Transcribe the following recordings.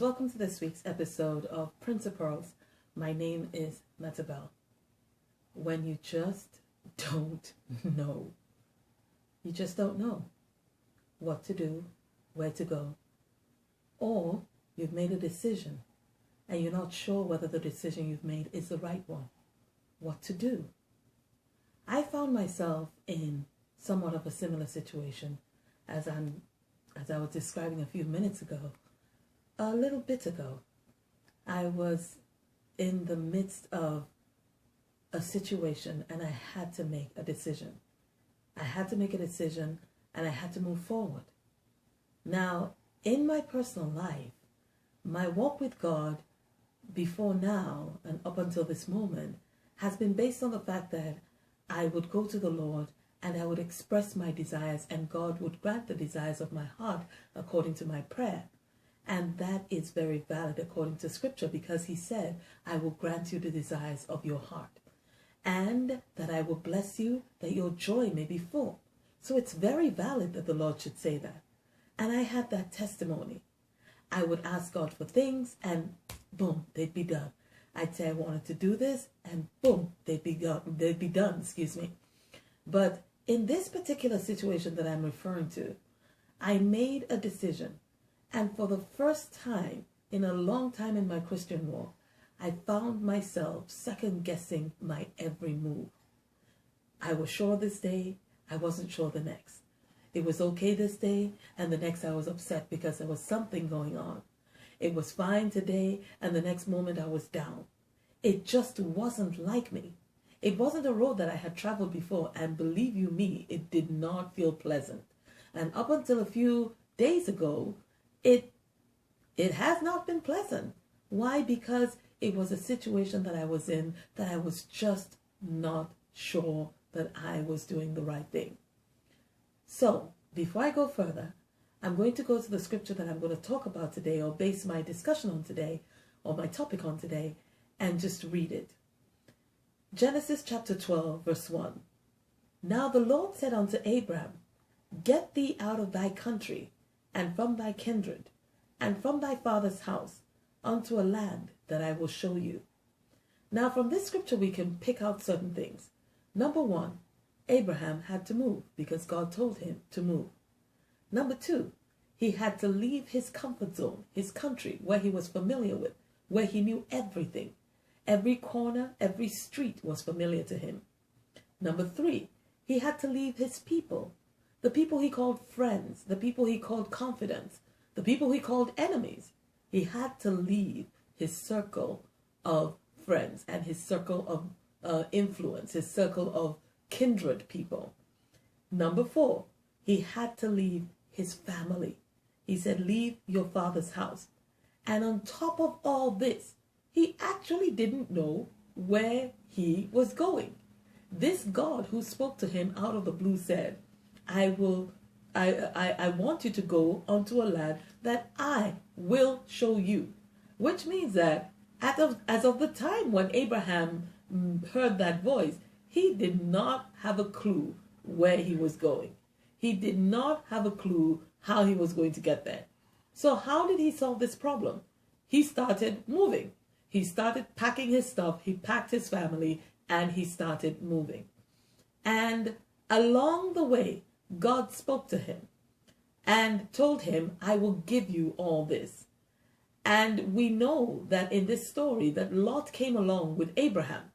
welcome to this week's episode of Principearls. My name is Matabel. When you just don't know, you just don't know what to do, where to go, or you've made a decision and you're not sure whether the decision you've made is the right one, what to do. I found myself in somewhat of a similar situation as I was describing a few minutes ago. A little bit ago, I was in the midst of a situation and I had to make a decision. I had to make a decision and I had to move forward. Now, in my personal life, my walk with God before now and up until this moment has been based on the fact that I would go to the Lord and I would express my desires and God would grant the desires of my heart according to my prayer. And that is very valid according to Scripture, because he said, I will grant you the desires of your heart, and that I will bless you, that your joy may be full. So it's very valid that the Lord should say that. And I had that testimony. I would ask God for things and boom, they'd be done. I'd say I wanted to do this and boom, they'd be done, But in this particular situation that I'm referring to, I made a decision. And for the first time in a long time in my Christian walk, I found myself second-guessing my every move. I was sure this day, I wasn't sure the next. It was okay this day, and the next I was upset because there was something going on. It was fine today, and the next moment I was down. It just wasn't like me. It wasn't a road that I had traveled before, and believe you me, it did not feel pleasant. And up until a few days ago, it has not been pleasant. Why? Because it was a situation that I was in that I was just not sure that I was doing the right thing. So, before I go further, I'm going to go to the scripture that I'm going to talk about today, or base my discussion on today, or my topic on today, and just read it. Genesis chapter 12, verse 1. Now the Lord said unto Abram, Get thee out of thy country, and from thy kindred, and from thy father's house, unto a land that I will show you. Now from this scripture we can pick out certain things. Number one, Abraham had to move because God told him to move. Number two, he had to leave his comfort zone, his country, where he was familiar with, where he knew everything. Every corner, every street was familiar to him. Number three, he had to leave his people. The people he called friends, the people he called confidants, the people he called enemies. He had to leave his circle of friends and his circle of influence, his circle of kindred people. Number four, he had to leave his family. He said, leave your father's house. And on top of all this, he actually didn't know where he was going. This God who spoke to him out of the blue said, I want you to go onto a land that I will show you. Which means that as of the time when Abraham heard that voice, he did not have a clue where he was going. He did not have a clue how he was going to get there. So how did he solve this problem? He started moving. He started packing his stuff. He packed his family and he started moving. And along the way, God spoke to him and told him, I will give you all this. And we know that in this story that Lot came along with Abraham.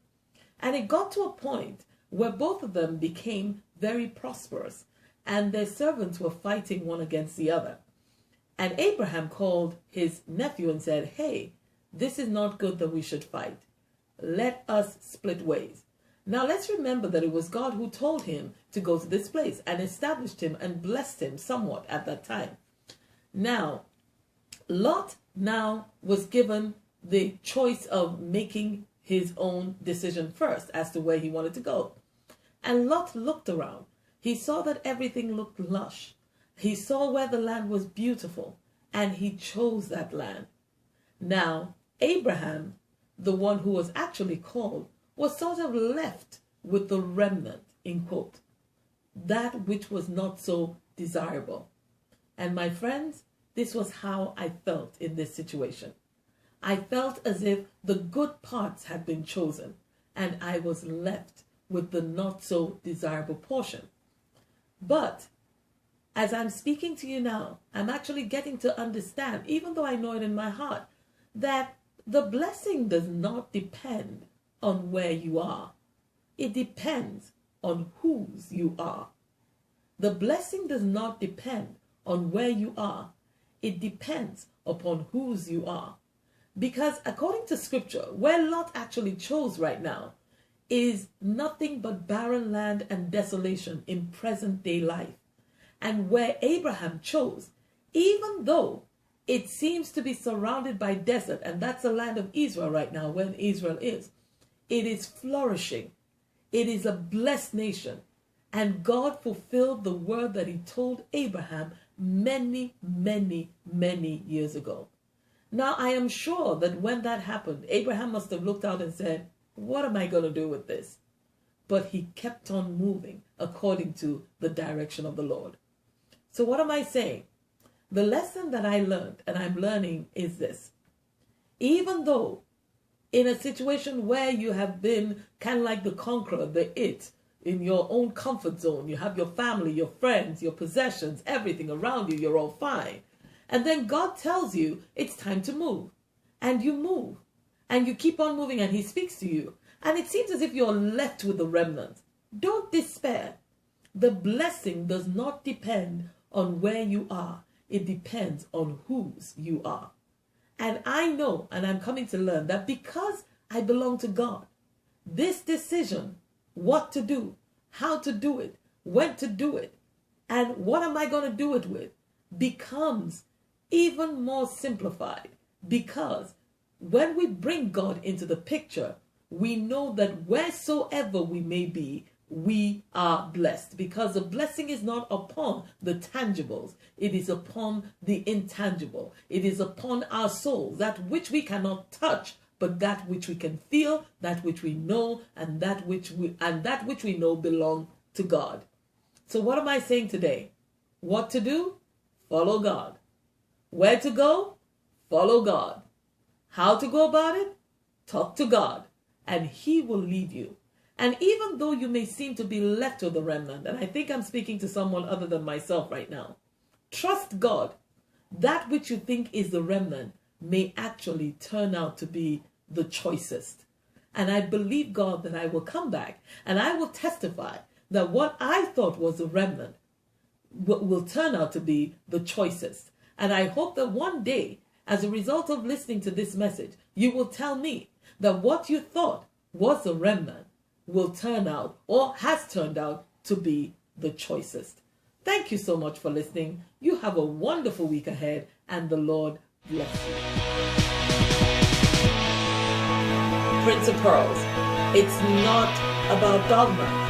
And it got to a point where both of them became very prosperous and their servants were fighting one against the other. And Abraham called his nephew and said, hey, this is not good that we should fight. Let us split ways. Now let's remember that it was God who told him to go to this place and established him and blessed him somewhat at that time. Now, Lot now was given the choice of making his own decision first as to where he wanted to go. And Lot looked around. He saw that everything looked lush. He saw where the land was beautiful, and he chose that land. Now, Abraham, the one who was actually called, was sort of left with the remnant, in quote, that which was not so desirable. And my friends, this was how I felt in this situation. I felt as if the good parts had been chosen and I was left with the not so desirable portion. But as I'm speaking to you now, I'm actually getting to understand, even though I know it in my heart, that the blessing does not depend on where you are. It depends on whose you are. The blessing does not depend on where you are. It depends upon whose you are. Because according to scripture, where Lot actually chose right now is nothing but barren land and desolation in present day life. And where Abraham chose, even though it seems to be surrounded by desert, and that's the land of Israel right now, where Israel is, it is flourishing. It is a blessed nation. And God fulfilled the word that he told Abraham many, many, many years ago. Now, I am sure that when that happened, Abraham must have looked out and said, what am I going to do with this? But he kept on moving according to the direction of the Lord. So what am I saying? The lesson that I learned and I'm learning is this. Even though in a situation where you have been kind of like the conqueror, in your own comfort zone, you have your family, your friends, your possessions, everything around you, you're all fine. And then God tells you it's time to move. And you move. And you keep on moving and he speaks to you. And it seems as if you're left with the remnant. Don't despair. The blessing does not depend on where you are. It depends on whose you are. And I know, and I'm coming to learn, that because I belong to God, this decision, what to do, how to do it, when to do it, and what am I going to do it with, becomes even more simplified. Because when we bring God into the picture, we know that wheresoever we may be, we are blessed, because the blessing is not upon the tangibles. It is upon the intangible. It is upon our souls, that which we cannot touch, but that which we can feel, that which we know, and that which we know belong to God. So what am I saying today? What to do? Follow God. Where to go? Follow God. How to go about it? Talk to God, and he will lead you. And even though you may seem to be left with the remnant, and I think I'm speaking to someone other than myself right now, trust God. That which you think is the remnant may actually turn out to be the choicest. And I believe, God, that I will come back and I will testify that what I thought was the remnant will turn out to be the choicest. And I hope that one day, as a result of listening to this message, you will tell me that what you thought was the remnant will turn out, or has turned out, to be the choicest. Thank you so much for listening. You have a wonderful week ahead, and the Lord bless you. Principearls. It's not about dogma.